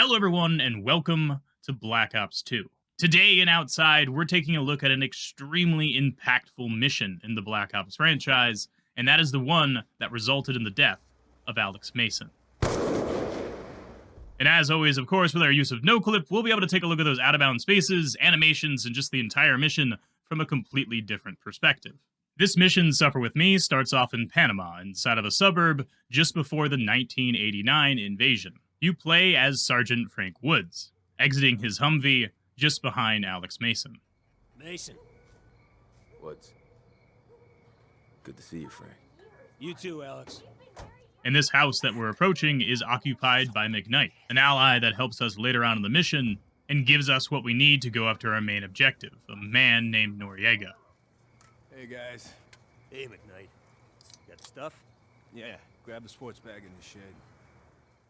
Hello everyone and welcome to Black Ops 2. Today in Outside, we're taking a look at an extremely impactful mission in the Black Ops franchise, and that is the one that resulted in the death of Alex Mason. And as always, of course, with our use of no-clip, we'll be able to take a look at those out-of-bound spaces, animations, and just the entire mission from a completely different perspective. This mission, Suffer With Me, starts off in Panama, inside of a suburb, just before the 1989 invasion. You play as Sergeant Frank Woods, exiting his Humvee just behind Alex Mason. Mason. Woods. Good to see you, Frank. You too, Alex. And this house that we're approaching is occupied by McKnight, an ally that helps us later on in the mission and gives us what we need to go after our main objective, a man named Noriega. Hey, guys. Hey, McKnight. Got stuff? Yeah, grab the sports bag in the shed.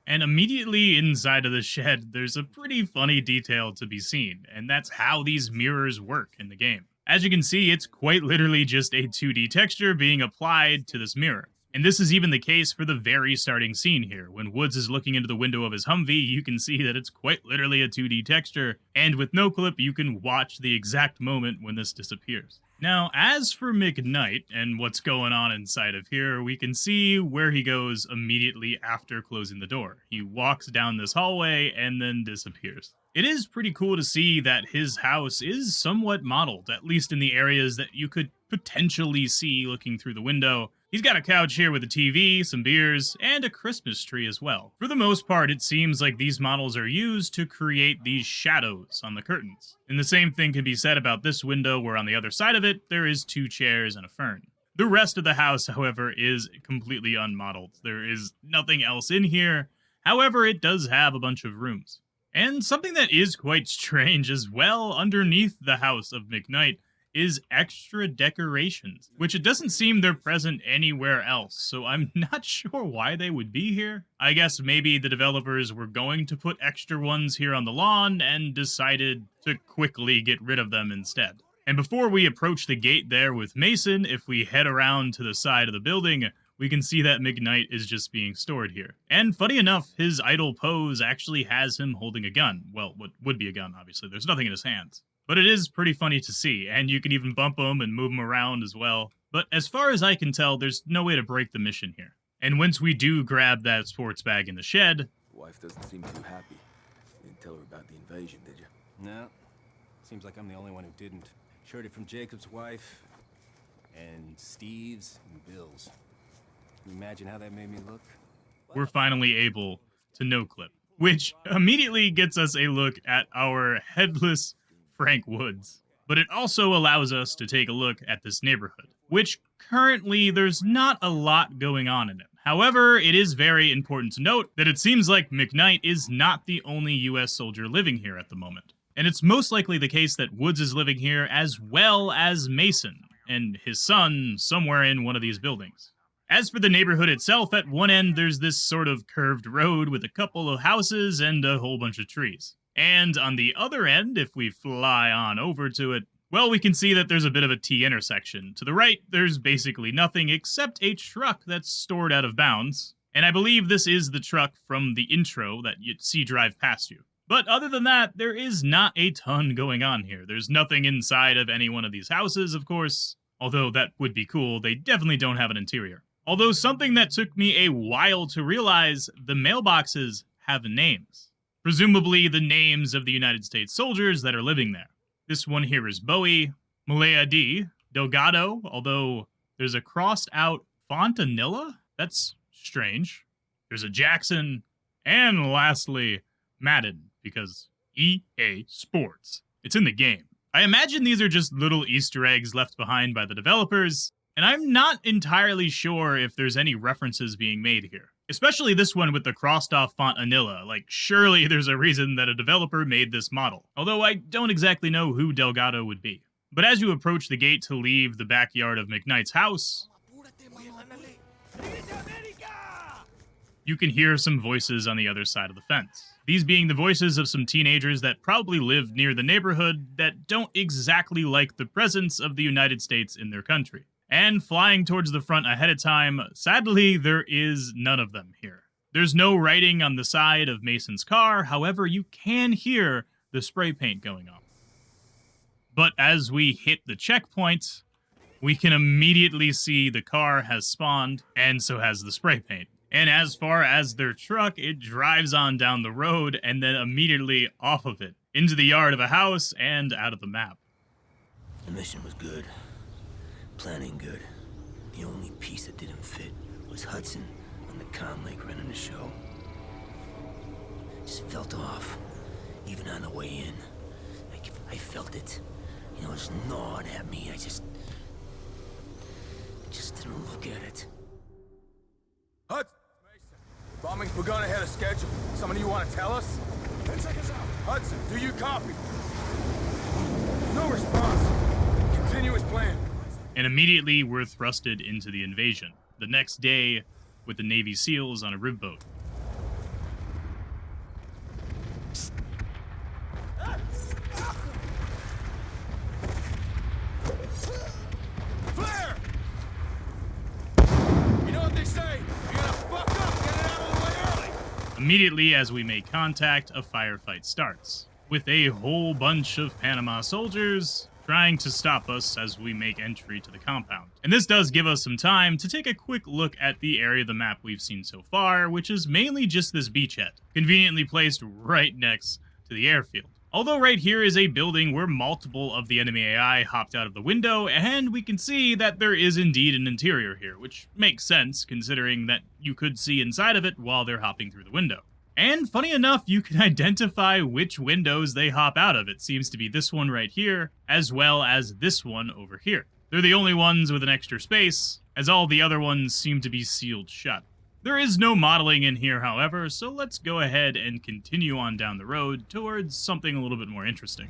And immediately inside of the shed, there's a pretty funny detail to be seen, and that's how these mirrors work in the game. As you can see, it's quite literally just a 2D texture being applied to this mirror. And this is even the case for the very starting scene here. When Woods is looking into the window of his Humvee, you can see that it's quite literally a 2D texture, and with no clip, you can watch the exact moment when this disappears. Now, as for McKnight and what's going on inside of here, we can see where he goes immediately after closing the door. He walks down this hallway and then disappears. It is pretty cool to see that his house is somewhat modeled, at least in the areas that you could potentially see looking through the window. He's got a couch here with a TV, some beers, and a Christmas tree as well. For the most part, it seems like these models are used to create these shadows on the curtains. And the same thing can be said about this window, where on the other side of it, there is 2 chairs and a fern. The rest of the house, however, is completely unmodeled. There is nothing else in here. However, it does have a bunch of rooms. And something that is quite strange as well, underneath the house of McKnight, is extra decorations, which it doesn't seem they're present anywhere else, so I'm not sure why they would be here. I guess maybe the developers were going to put extra ones here on the lawn and decided to quickly get rid of them instead. And before we approach the gate there with Mason, if we head around to the side of the building, we can see that McKnight is just being stored here. And funny enough, his idle pose actually has him holding a gun. Well, what would be a gun, obviously. There's nothing in his hands. But it is pretty funny to see, and you can even bump him and move him around as well. But as far as I can tell, there's no way to break the mission here. And once we do grab that sports bag in the shed... Wife doesn't seem too happy. You didn't tell her about the invasion, did you? No. Seems like I'm the only one who didn't. Heard it from Jacob's wife, and Steve's, and Bill's. Can you imagine how that made me look? We're finally able to no-clip, which immediately gets us a look at our headless Frank Woods. But it also allows us to take a look at this neighborhood, which currently there's not a lot going on in it. However, it is very important to note that it seems like McKnight is not the only US soldier living here at the moment. And it's most likely the case that Woods is living here as well as Mason and his son somewhere in one of these buildings. As for the neighborhood itself, at one end there's this sort of curved road with a couple of houses and a whole bunch of trees. And on the other end, if we fly on over to it, well, we can see that there's a bit of a T intersection. To the right, there's basically nothing except a truck that's stored out of bounds. And I believe this is the truck from the intro that you'd see drive past you. But other than that, there is not a ton going on here. There's nothing inside of any one of these houses, of course. Although that would be cool, they definitely don't have an interior. Although something that took me a while to realize, the mailboxes have names. Presumably the names of the United States soldiers that are living there. This one here is Bowie, Malaya D, Delgado, although there's a crossed out Fontanilla? That's strange. There's a Jackson, and lastly, Madden, because EA Sports. It's in the game. I imagine these are just little Easter eggs left behind by the developers, and I'm not entirely sure if there's any references being made here. Especially this one with the crossed-off font Anilla. Like, surely there's a reason that a developer made this model. Although I don't exactly know who Delgado would be. But as you approach the gate to leave the backyard of McKnight's house, you can hear some voices on the other side of the fence. These being the voices of some teenagers that probably live near the neighborhood that don't exactly like the presence of the United States in their country. And flying towards the front ahead of time, sadly, there is none of them here. There's no writing on the side of Mason's car, however, you can hear the spray paint going off. But as we hit the checkpoint, we can immediately see the car has spawned, and so has the spray paint. And as far as their truck, it drives on down the road and then immediately off of it, into the yard of a house and out of the map. The mission was good. Planning good. The only piece that didn't fit was Hudson on the comm link running the show. Just felt off, even on the way in. I felt it. You know, it just gnawed at me. I just didn't look at it. Hudson! Bombing's begun ahead of schedule. Someone you want to tell us? 10 seconds out. Hudson, do you copy? No response. Continue as planned. And immediately we're thrusted into the invasion. The next day, with the Navy SEALs on a rib boat. Flare! You know what they say? You're gonna fuck up, get it out of the way early! Immediately as we make contact, a firefight starts, with a whole bunch of Panama soldiers trying to stop us as we make entry to the compound. And this does give us some time to take a quick look at the area of the map we've seen so far, which is mainly just this beachhead, conveniently placed right next to the airfield. Although right here is a building where multiple of the enemy AI hopped out of the window, and we can see that there is indeed an interior here, which makes sense considering that you could see inside of it while they're hopping through the window. And funny enough, you can identify which windows they hop out of. It seems to be this one right here, as well as this one over here. They're the only ones with an extra space, as all the other ones seem to be sealed shut. There is no modeling in here, however, so let's go ahead and continue on down the road towards something a little bit more interesting.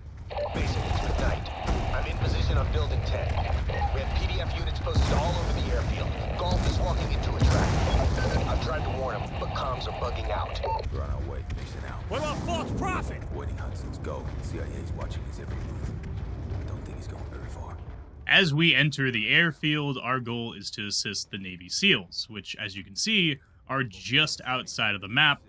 Basic, it's McKnight. I'm in position on Building 10. We have PDF units posted all over the airfield. Golf is walking into a trap. I've tried to warn him, but comms are bugging out. We're on our way. Mission out. What about false prophet? Avoiding Hudson's go. CIA's watching his every move. Don't think he's going very far. As we enter the airfield, our goal is to assist the Navy SEALs, which, as you can see, are just outside of the map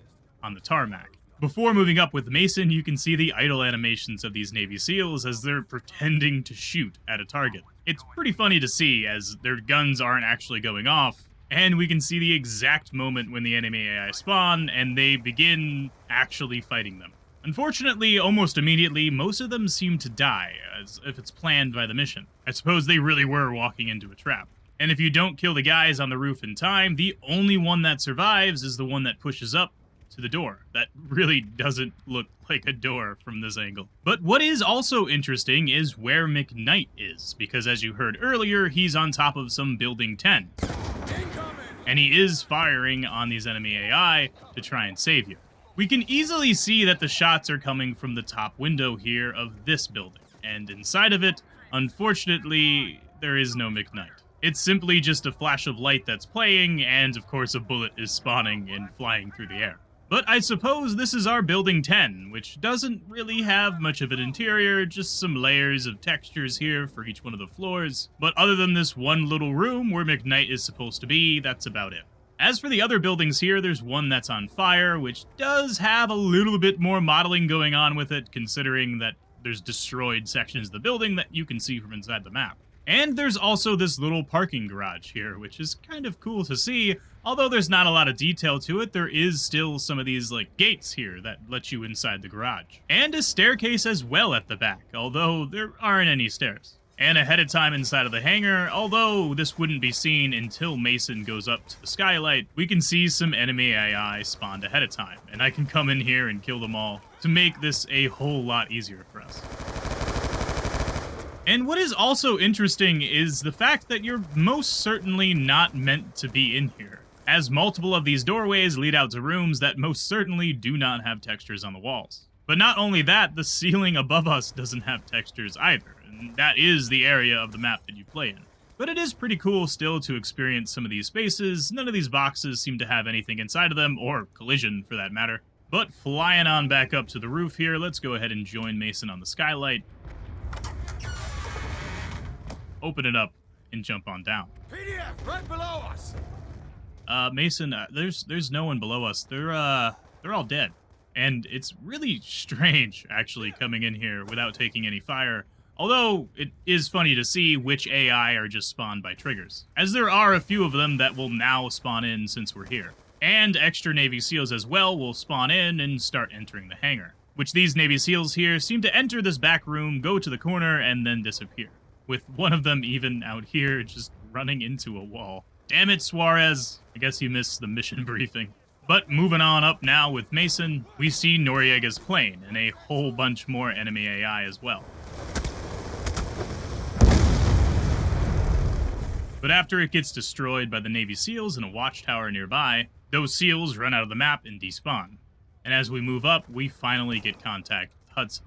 on the tarmac. Before moving up with Mason, you can see the idle animations of these Navy SEALs as they're pretending to shoot at a target. It's pretty funny to see, as their guns aren't actually going off, and we can see the exact moment when the enemy AI spawn, and they begin actually fighting them. Unfortunately, almost immediately, most of them seem to die, as if it's planned by the mission. I suppose they really were walking into a trap. And if you don't kill the guys on the roof in time, the only one that survives is the one that pushes up to the door. That really doesn't look like a door from this angle. But what is also interesting is where McKnight is, because as you heard earlier, he's on top of some Building 10. And he is firing on these enemy AI to try and save you. We can easily see that the shots are coming from the top window here of this building, and inside of it, unfortunately, there is no McKnight. It's simply just a flash of light that's playing, and of course a bullet is spawning and flying through the air. But I suppose this is our Building 10, which doesn't really have much of an interior, just some layers of textures here for each one of the floors. But other than this one little room where McKnight is supposed to be, that's about it. As for the other buildings here, there's one that's on fire, which does have a little bit more modeling going on with it, considering that there's destroyed sections of the building that you can see from inside the map. And there's also this little parking garage here, which is kind of cool to see. Although there's not a lot of detail to it, there is still some of these gates here that let you inside the garage. And a staircase as well at the back, although there aren't any stairs. And ahead of time inside of the hangar, although this wouldn't be seen until Mason goes up to the skylight, we can see some enemy AI spawned ahead of time. And I can come in here and kill them all to make this a whole lot easier for us. And what is also interesting is the fact that you're most certainly not meant to be in here, as multiple of these doorways lead out to rooms that most certainly do not have textures on the walls. But not only that, the ceiling above us doesn't have textures either, and that is the area of the map that you play in. But it is pretty cool still to experience some of these spaces. None of these boxes seem to have anything inside of them, or collision for that matter. But flying on back up to the roof here, let's go ahead and join Mason on the skylight. Open it up and jump on down. PDF right below us. Mason, there's no one below us. They're all dead. And it's really strange, actually, coming in here without taking any fire. Although, it is funny to see which AI are just spawned by triggers, as there are a few of them that will now spawn in since we're here. And extra Navy SEALs as well will spawn in and start entering the hangar, which these Navy SEALs here seem to enter this back room, go to the corner, and then disappear, with one of them even out here just running into a wall. Damn it, Suarez. I guess you missed the mission briefing. But moving on up now with Mason, we see Noriega's plane and a whole bunch more enemy AI as well. But after it gets destroyed by the Navy SEALs in a watchtower nearby, those SEALs run out of the map and despawn. And as we move up, we finally get contact with Hudson.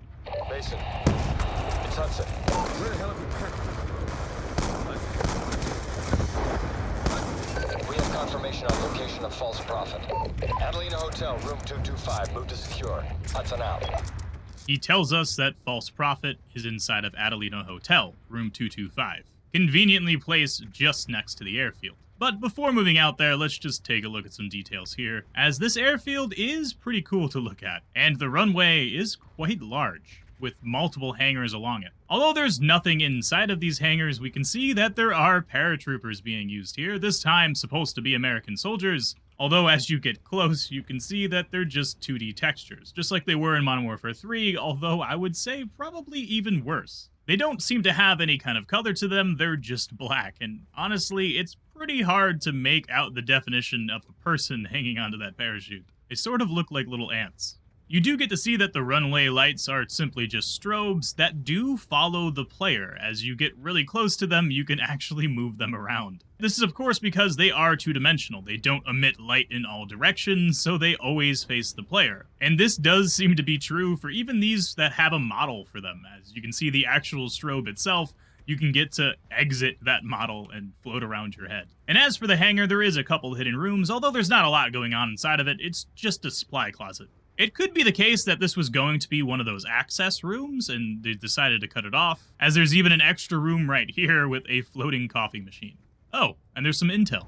Mason, it's Hudson. Where the hell have you been? We have confirmation on location of false prophet. Adelina Hotel, room 225, move to secure. Hudson out. He tells us that false prophet is inside of Adelina Hotel, room 225, conveniently placed just next to the airfield. But before moving out there, let's just take a look at some details here, as this airfield is pretty cool to look at, and the runway is quite large, with multiple hangars along it. Although there's nothing inside of these hangars, we can see that there are paratroopers being used here, this time supposed to be American soldiers, although as you get close, you can see that they're just 2D textures, just like they were in Modern Warfare 3, although I would say probably even worse. They don't seem to have any kind of color to them, they're just black, and honestly, it's pretty hard to make out the definition of a person hanging onto that parachute. They sort of look like little ants. You do get to see that the runway lights are simply just strobes that do follow the player. As you get really close to them, you can actually move them around. This is of course because they are two-dimensional. They don't emit light in all directions, so they always face the player. And this does seem to be true for even these that have a model for them. As you can see the actual strobe itself, you can get to exit that model and float around your head. And as for the hangar, there is a couple hidden rooms, although there's not a lot going on inside of it, it's just a supply closet. It could be the case that this was going to be one of those access rooms, and they decided to cut it off, as there's even an extra room right here with a floating coffee machine. Oh, and there's some intel.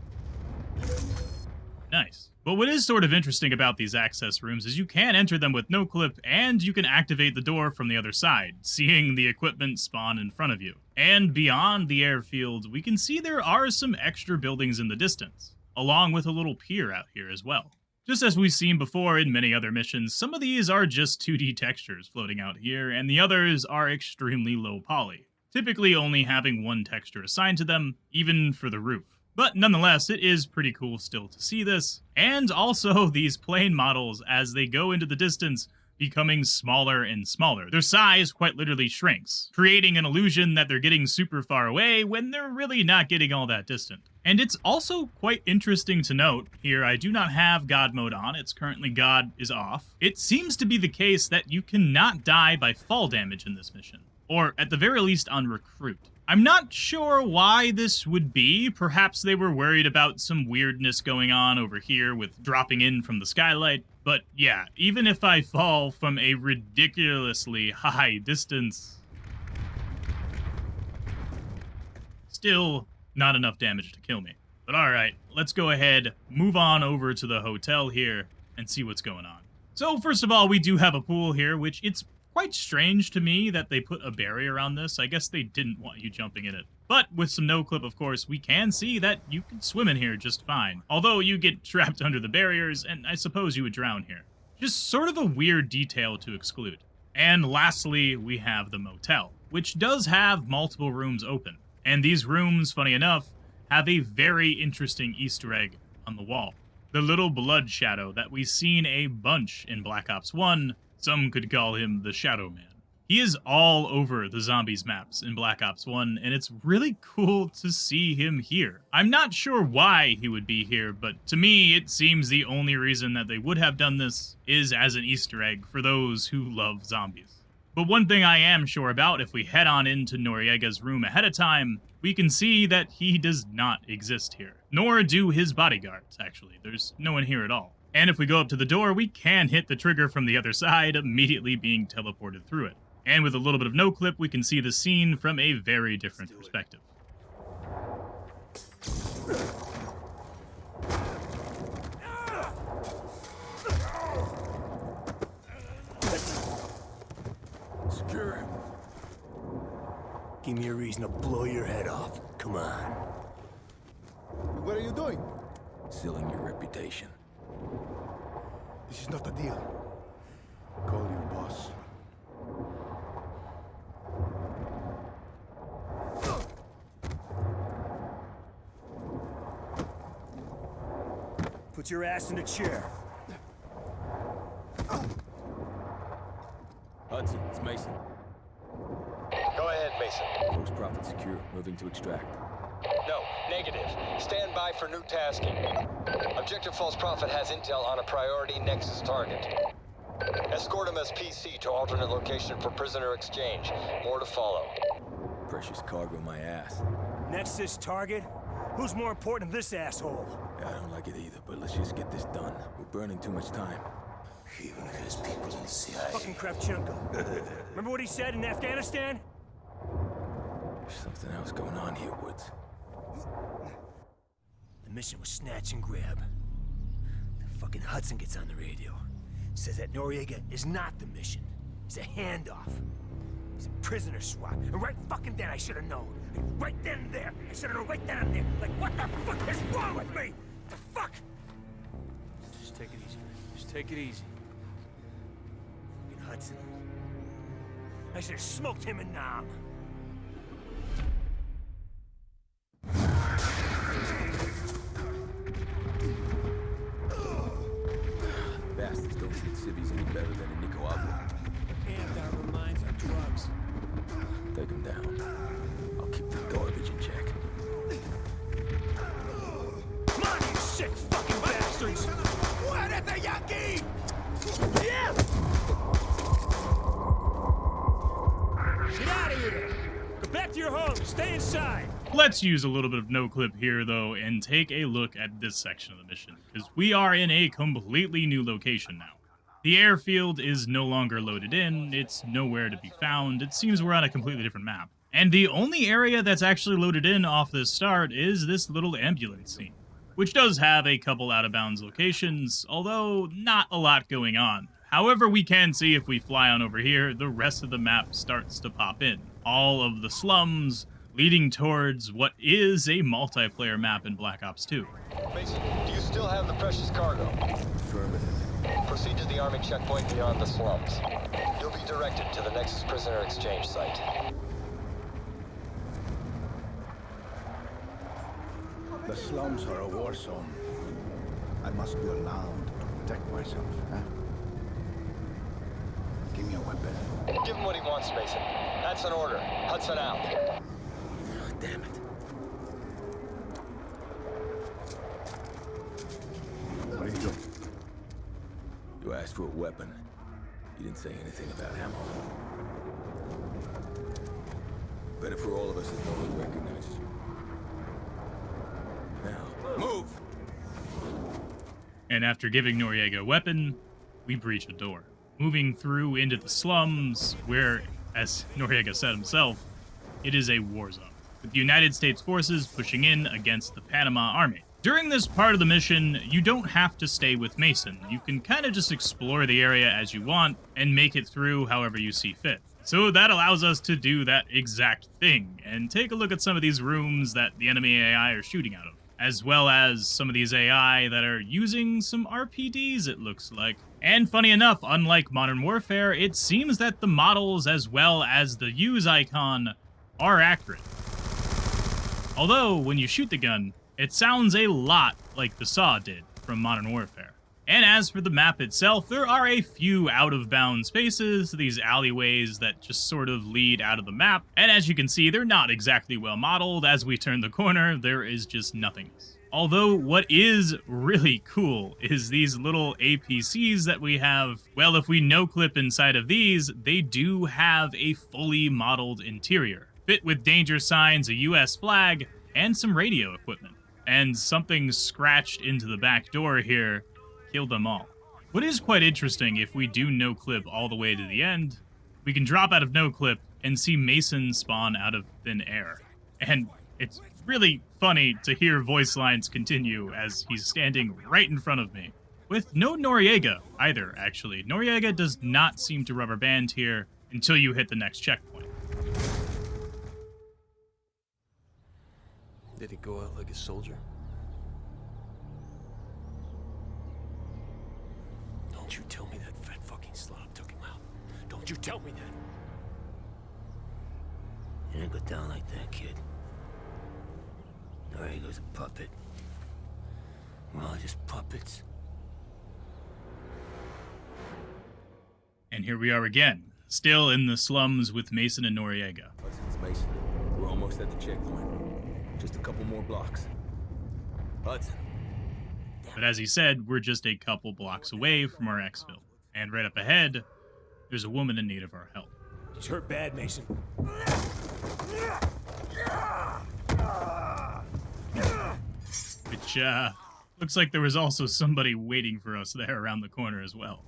Nice. But what is sort of interesting about these access rooms is you can enter them with no clip, and you can activate the door from the other side, seeing the equipment spawn in front of you. And beyond the airfield, we can see there are some extra buildings in the distance, along with a little pier out here as well. Just as we've seen before in many other missions, some of these are just 2D textures floating out here, and the others are extremely low poly, typically only having one texture assigned to them, even for the roof. But nonetheless, it is pretty cool still to see this, and also these plane models as they go into the distance, becoming smaller and smaller. Their size quite literally shrinks, creating an illusion that they're getting super far away when they're really not getting all that distant. And it's also quite interesting to note, here I do not have God mode on, it's currently God is off. It seems to be the case that you cannot die by fall damage in this mission, or at the very least on recruit. I'm not sure why this would be. Perhaps they were worried about some weirdness going on over here with dropping in from the skylight. But yeah, even if I fall from a ridiculously high distance, still not enough damage to kill me. But alright, let's go ahead, move on over to the hotel here, and see what's going on. So first of all, we do have a pool here, which it's quite strange to me that they put a barrier on this. I guess they didn't want you jumping in it. But with some no clip, of course, we can see that you can swim in here just fine. Although you get trapped under the barriers, and I suppose you would drown here. Just sort of a weird detail to exclude. And lastly, we have the motel, which does have multiple rooms open. And these rooms, funny enough, have a very interesting Easter egg on the wall. The little blood shadow that we've seen a bunch in Black Ops 1, some could call him the Shadow Man. He is all over the zombies maps in Black Ops 1, and it's really cool to see him here. I'm not sure why he would be here, but to me, it seems the only reason that they would have done this is as an Easter egg for those who love zombies. But one thing I am sure about, if we head on into Noriega's room ahead of time, we can see that he does not exist here. Nor do his bodyguards, actually. There's no one here at all. And if we go up to the door, we can hit the trigger from the other side, immediately being teleported through it. And with a little bit of no clip, we can see the scene from a very different perspective. secure him. Give me a reason to blow your head off. Come on. What are you doing? Sealing your reputation. This is not a deal. Call your boss. Put your ass in a chair. Hudson, it's Mason. Go ahead, Mason. Post profit secure. Moving to extract. No, negative. Stand by for new tasking. Objective False Prophet has intel on a priority Nexus target. Escort him as PC to alternate location for prisoner exchange. More to follow. Precious cargo, my ass. Nexus target? Who's more important than this asshole? I don't like it either, but let's just get this done. We're burning too much time. Even if there's people in the CIA. Fucking Kravchenko. Remember what he said in Afghanistan? There's something else going on here, Woods. The mission was snatch and grab. Then fucking Hudson gets on the radio. Says that Noriega is not the mission. It's a handoff. He's a prisoner swap. And right fucking then I should have known. Like, right then and there. I should have known right then and there. Like, what the fuck is wrong with me? The fuck? Just take it easy. Just take it easy. Fucking Hudson. I should have smoked him in Nam. Bastards don't treat civvies any better than in Nicaragua. And our minds are drugs. Take them down. I'll keep the garbage in check. Come on, you sick fucking bastards! Muérete, Yankee! Yeah! Get out of here! Go back to your home. Stay inside. Let's use a little bit of no clip here, though, and take a look at this section of the mission, because we are in a completely new location now. The airfield is no longer loaded in, it's nowhere to be found, it seems we're on a completely different map. And the only area that's actually loaded in off the start is this little ambulance scene, which does have a couple out-of-bounds locations, although not a lot going on. However, we can see if we fly on over here, the rest of the map starts to pop in. All of the slums, leading towards what is a multiplayer map in Black Ops 2. Mason, do you still have the precious cargo? Affirmative. Proceed to the army checkpoint beyond the slums. You'll be directed to the Nexus prisoner exchange site. The slums are a war zone. I must be allowed to protect myself, huh? Give me a weapon. Give him what he wants, Mason. That's an order. Hudson out. Oh, damn it. What are you doing? You asked for a weapon. You didn't say anything about ammo. Better for all of us if no one recognizes you. Now, move! And after giving Noriega a weapon, we breach a door, moving through into the slums, where, as Noriega said himself, it is a war zone, with the United States forces pushing in against the Panama army. During this part of the mission, you don't have to stay with Mason. You can kind of just explore the area as you want and make it through however you see fit. So that allows us to do that exact thing and take a look at some of these rooms that the enemy AI are shooting out of, as well as some of these AI that are using some RPDs, it looks like. And funny enough, unlike Modern Warfare, it seems that the models as well as the use icon are accurate. Although, when you shoot the gun, it sounds a lot like the Saw did from Modern Warfare. And as for the map itself, there are a few out-of-bounds spaces, these alleyways that just sort of lead out of the map, and as you can see, they're not exactly well modeled. As we turn the corner, there is just nothingness. Although, what is really cool is these little APCs that we have. Well, if we no-clip inside of these, they do have a fully modeled interior, fit with danger signs, a US flag, and some radio equipment. And something scratched into the back door here killed them all. What is quite interesting, if we do no-clip all the way to the end, we can drop out of no-clip and see Mason spawn out of thin air. And it's really funny to hear voice lines continue as he's standing right in front of me. With no Noriega either, actually. Noriega does not seem to rubber band here, until you hit the next checkpoint. Did he go out like a soldier? Don't you tell me that fat fucking slob took him out. Don't you tell me that. You didn't go down like that, kid. Noriega's a puppet. We're all just puppets. And here we are again, still in the slums with Mason and Noriega. It's Mason. We're almost at the checkpoint. Just a couple more blocks. Hudson. But as he said, we're just a couple blocks away from our exfil. And right up ahead, there's a woman in need of our help. She's hurt bad, Mason. Which, looks like there was also somebody waiting for us there around the corner as well.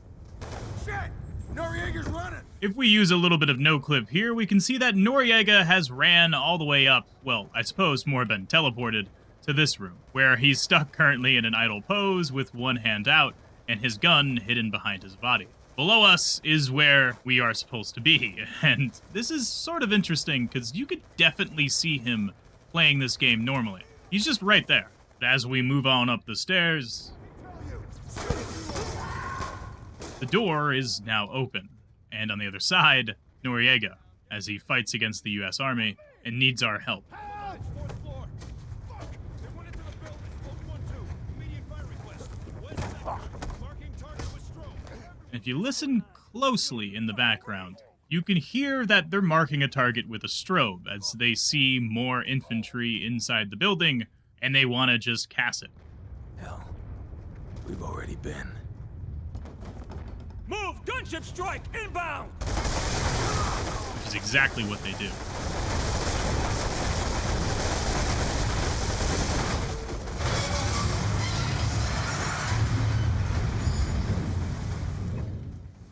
Shit! Noriega's running! If we use a little bit of no-clip here, we can see that Noriega has ran all the way up, well, I suppose more been teleported, to this room, where he's stuck currently in an idle pose with one hand out and his gun hidden behind his body. Below us is where we are supposed to be, and this is sort of interesting because you could definitely see him playing this game normally. He's just right there. But as we move on up the stairs, the door is now open, and on the other side, Noriega, as he fights against the U.S. Army and needs our help. Fourth floor! Fuck! They went into the building. Code 1-2. Immediate fire request. Marking target with strobe. If you listen closely in the background, you can hear that they're marking a target with a strobe as they see more infantry inside the building, and they want to just cass it. Hell, we've already been. Move! Gunship strike! Inbound! Which is exactly what they do.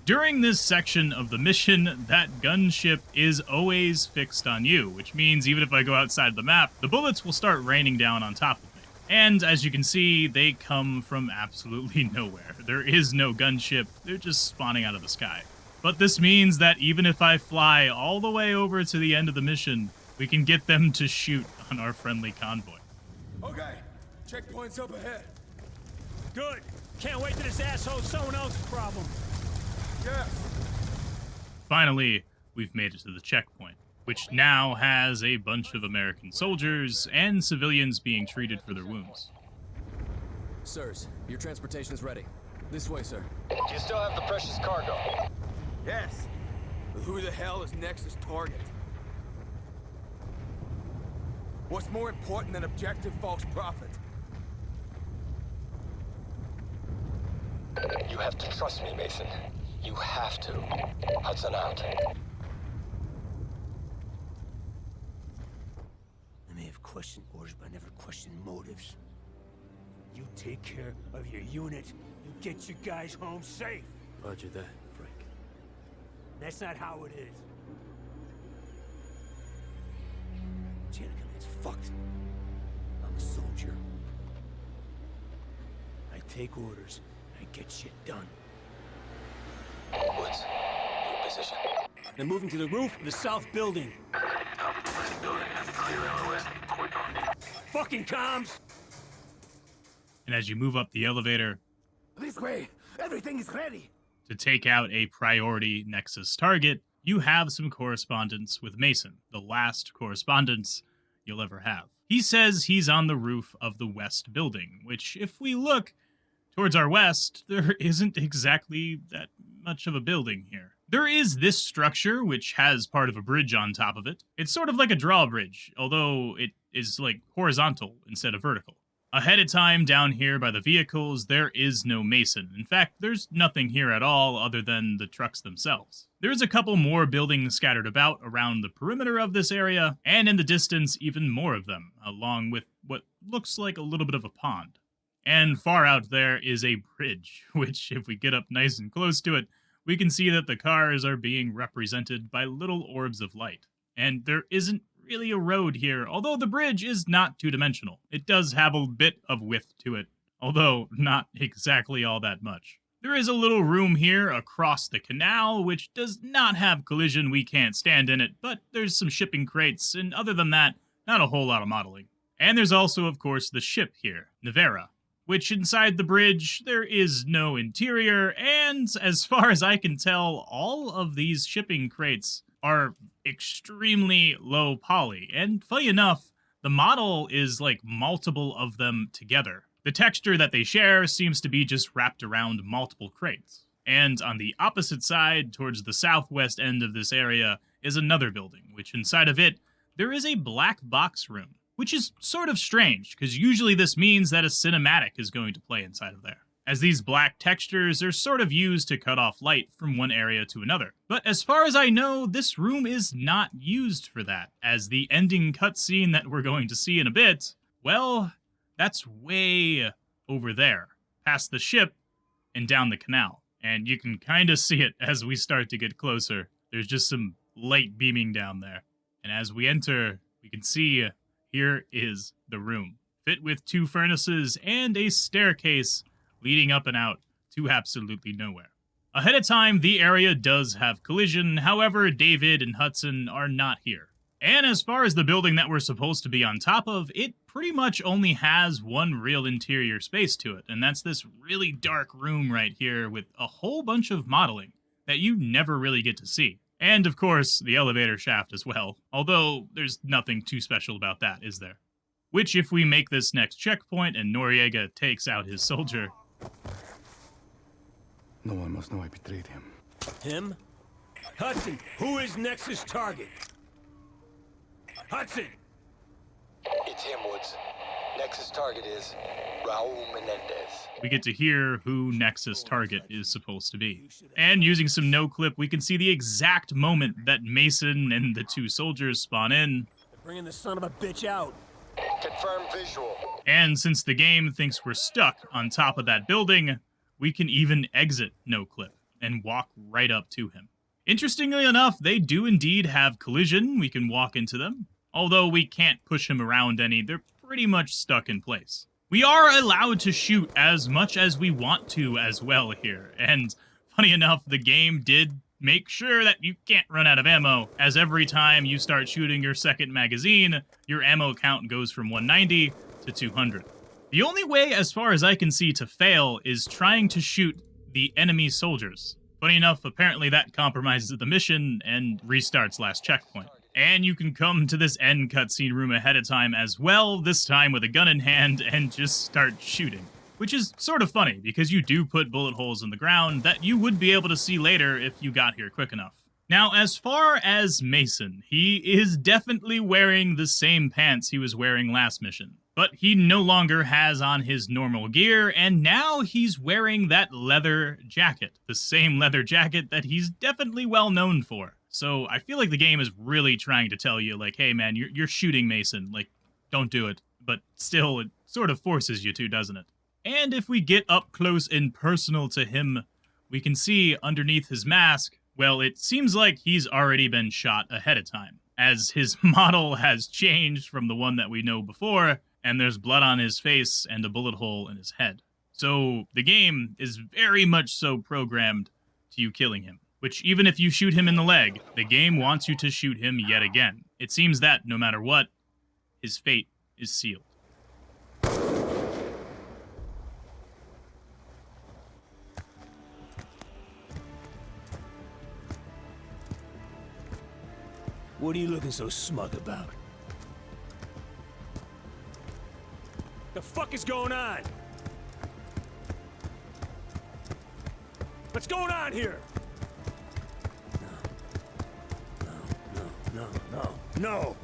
During this section of the mission, that gunship is always fixed on you, which means even if I go outside the map, the bullets will start raining down on top of me. And as you can see, they come from absolutely nowhere. There is no gunship, they're just spawning out of the sky. But this means that even if I fly all the way over to the end of the mission, we can get them to shoot on our friendly convoy. Okay, checkpoint's up ahead. Good. Can't wait till this asshole's someone else's problem. Yes. Finally, we've made it to the checkpoint, which now has a bunch of American soldiers and civilians being treated for their wounds. Sirs, your transportation is ready. This way, sir. Do you still have the precious cargo? Yes. But who the hell is Nexus' target? What's more important than objective false prophet? You have to trust me, Mason. You have to. Hudson out. I may have questioned orders, but I never questioned motives. You take care of your unit, you get you guys home safe. Roger that, Frank. That's not how it is. Chain of command's fucked. I'm a soldier. I take orders, I get shit done. Woods, your position. They're moving to the roof of the south building. Fucking comms! And as you move up the elevator This way! Everything is ready! to take out a priority Nexus target, you have some correspondence with Mason, the last correspondence you'll ever have. He says he's on the roof of the west building, which, if we look towards our west, there isn't exactly that much of a building here. There is this structure, which has part of a bridge on top of it. It's sort of like a drawbridge, although it is like horizontal instead of vertical. Ahead of time, down here by the vehicles, there is no Mason. In fact, there's nothing here at all other than the trucks themselves. There's a couple more buildings scattered about around the perimeter of this area, and in the distance, even more of them, along with what looks like a little bit of a pond. And far out there is a bridge, which, if we get up nice and close to it, we can see that the cars are being represented by little orbs of light. And there isn't really a road here, although the bridge is not two-dimensional. It does have a bit of width to it, although not exactly all that much. There is a little room here across the canal, which does not have collision. We can't stand in it, but there's some shipping crates, and other than that, not a whole lot of modeling. And there's also, of course, the ship here, Nevera, which inside the bridge, there is no interior, and as far as I can tell, all of these shipping crates are extremely low poly. And funny enough, the model is like multiple of them together. The texture that they share seems to be just wrapped around multiple crates. And on the opposite side, towards the southwest end of this area, is another building, which inside of it, there is a black box room, which is sort of strange, because usually this means that a cinematic is going to play inside of there, as these black textures are sort of used to cut off light from one area to another. But as far as I know, this room is not used for that, as the ending cutscene that we're going to see in a bit, well, that's way over there, past the ship and down the canal. And you can kind of see it as we start to get closer. There's just some light beaming down there. And as we enter, we can see here is the room, fit with 2 furnaces and a staircase leading up and out to absolutely nowhere. Ahead of time, the area does have collision. However, David and Hudson are not here. And as far as the building that we're supposed to be on top of, it pretty much only has one real interior space to it, and that's this really dark room right here with a whole bunch of modeling that you never really get to see. And of course, the elevator shaft as well, although there's nothing too special about that, is there? Which, if we make this next checkpoint and Noriega takes out his soldier... No one must know I betrayed him. Him? Hudson, who is Nexus' target? Hudson! It's him, Woods. Nexus target is Raul Menendez. We get to hear who Nexus target is supposed to be. And using some no-clip, we can see the exact moment that Mason and the 2 soldiers spawn in. They're bringing the son of a bitch out. Confirm visual. And since the game thinks we're stuck on top of that building, we can even exit no-clip and walk right up to him. Interestingly enough, they do indeed have collision. We can walk into them. Although we can't push him around any, they're pretty much stuck in place. We are allowed to shoot as much as we want to as well here. And funny enough, the game did make sure that you can't run out of ammo, as every time you start shooting your second magazine, your ammo count goes from 190 to 200. The only way, as far as I can see, to fail is trying to shoot the enemy soldiers. Funny enough, apparently that compromises the mission and restarts last checkpoint. And you can come to this end cutscene room ahead of time as well, this time with a gun in hand, and just start shooting. Which is sort of funny, because you do put bullet holes in the ground that you would be able to see later if you got here quick enough. Now, as far as Mason, he is definitely wearing the same pants he was wearing last mission. But he no longer has on his normal gear, and now he's wearing that leather jacket. The same leather jacket that he's definitely well known for. So I feel like the game is really trying to tell you, like, hey man, you're shooting Mason, like, don't do it. But still, it sort of forces you to, doesn't it? And if we get up close and personal to him, we can see underneath his mask, well, it seems like he's already been shot ahead of time, as his model has changed from the one that we know before, and there's blood on his face and a bullet hole in his head. So the game is very much so programmed to you killing him. Which, even if you shoot him in the leg, the game wants you to shoot him yet again. It seems that, no matter what, his fate is sealed. What are you looking so smug about? The fuck is going on? What's going on here? No!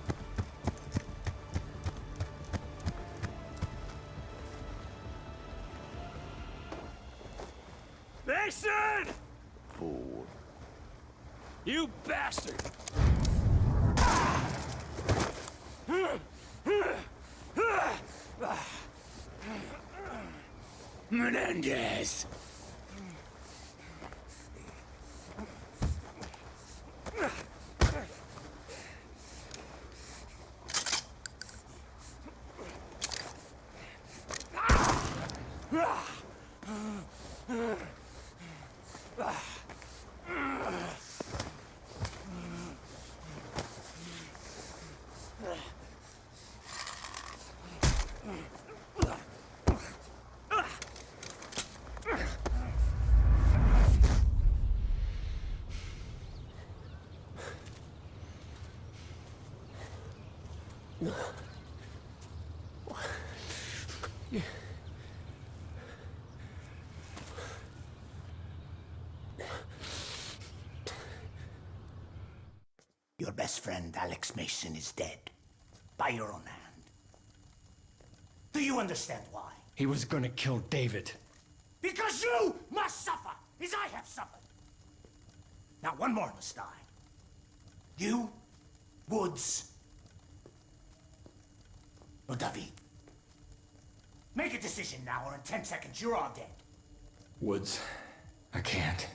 Mason! Fool. You bastard! Menendez! Your best friend, Alex Mason, is dead. By your own hand. Do you understand why? He was gonna kill David. Because you must suffer, as I have suffered. Now one more must die. You, Woods, or David. Make a decision now, or in 10 seconds you're all dead. Woods, I can't.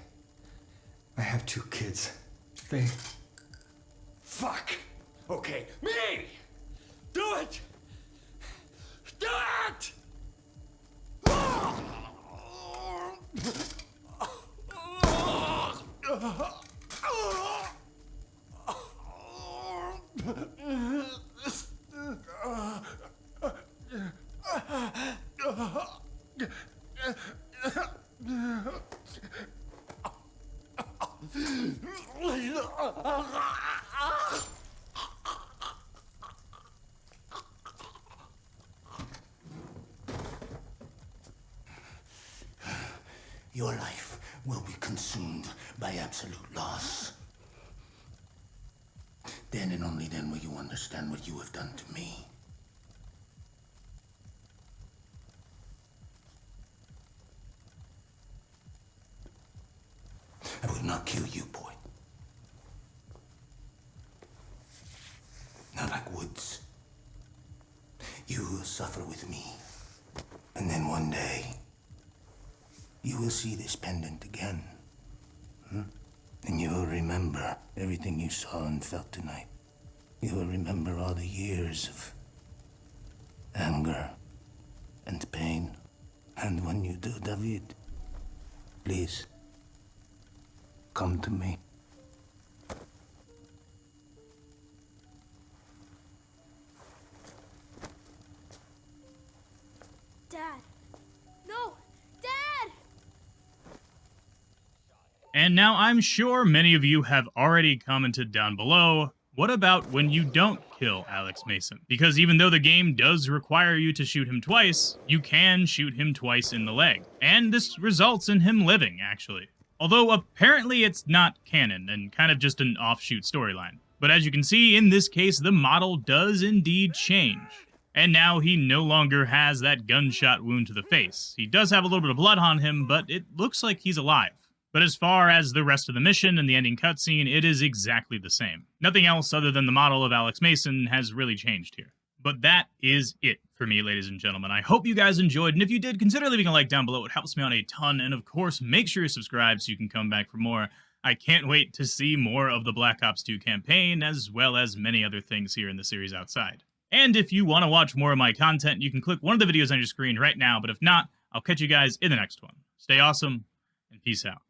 I have 2 kids. They... Fuck! Okay, Me! Do it! Do it! Your life will be consumed by absolute loss. Then and only then will you understand what you have done to me. I would not kill you, boy. Not like Woods. You will suffer with me. And then one day, you will see this pendant again. And you will remember everything you saw and felt tonight. You will remember all the years of anger and pain. And when you do, David, please, come to me. Dad. No! Dad! And now I'm sure many of you have already commented down below, what about when you don't kill Alex Mason? Because even though the game does require you to shoot him twice, you can shoot him twice in the leg. And this results in him living, actually. Although apparently it's not canon and kind of just an offshoot storyline. But as you can see, in this case, the model does indeed change. And now he no longer has that gunshot wound to the face. He does have a little bit of blood on him, but it looks like he's alive. But as far as the rest of the mission and the ending cutscene, it is exactly the same. Nothing else other than the model of Alex Mason has really changed here. But that is it for me, ladies and gentlemen. I hope you guys enjoyed, and if you did, consider leaving a like down below. It helps me out a ton, and of course, make sure you're subscribed so you can come back for more. I can't wait to see more of the Black Ops 2 campaign, as well as many other things here in the series outside. And if you want to watch more of my content, you can click one of the videos on your screen right now, but if not, I'll catch you guys in the next one. Stay awesome, and peace out.